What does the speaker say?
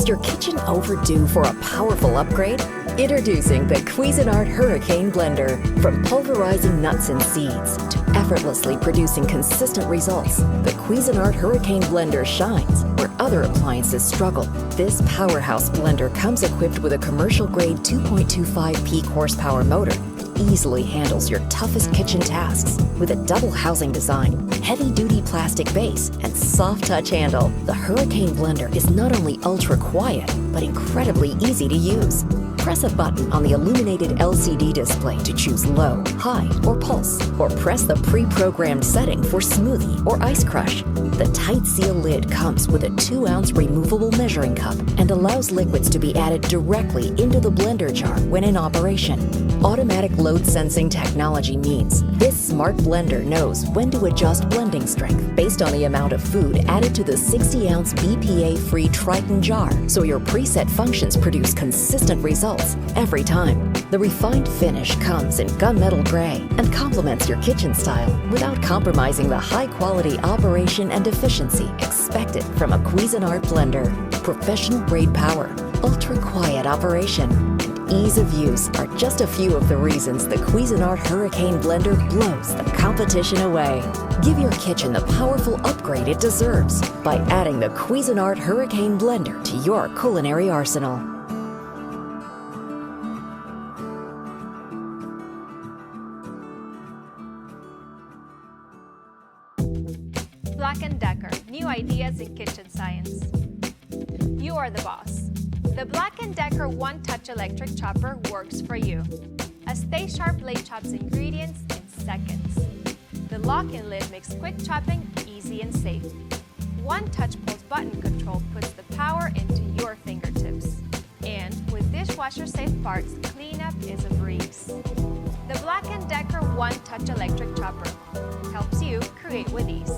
Is your kitchen overdue for a powerful upgrade? Introducing the Cuisinart Hurricane Blender. From pulverizing nuts and seeds to effortlessly producing consistent results, the Cuisinart Hurricane Blender shines where other appliances struggle. This powerhouse blender comes equipped with a commercial-grade 2.25 peak horsepower motor. Easily handles your toughest kitchen tasks with a double housing design, heavy-duty plastic base, and soft touch handle. The Hurricane Blender is not only ultra quiet, but incredibly easy to use. Press a button on the illuminated LCD display to choose low, high, or pulse, or press the pre-programmed setting for smoothie or ice crush. The tight seal lid comes with a 2-ounce removable measuring cup and allows liquids to be added directly into the blender jar when in operation. Automatic load sensing technology means this smart blender knows when to adjust blending strength based on the amount of food added to the 60-ounce BPA-free Triton jar, so your preset functions produce consistent results every time. The refined finish comes in gunmetal gray and complements your kitchen style without compromising the high-quality operation and efficiency expected from a Cuisinart blender. Professional-grade power, ultra-quiet operation, and ease of use are just a few of the reasons the Cuisinart Hurricane Blender blows the competition away. Give your kitchen the powerful upgrade it deserves by adding the Cuisinart Hurricane Blender to your culinary arsenal. BLACK+DECKER, new ideas in kitchen science. You are the boss. The BLACK+DECKER one-touch electric chopper works for you. A stay-sharp blade chops ingredients in seconds. The lock and lid makes quick chopping easy and safe. One-touch pulse button control puts the power into your fingertips. And with dishwasher-safe parts, cleanup is a breeze. The BLACK+DECKER one-touch electric chopper helps you create with ease.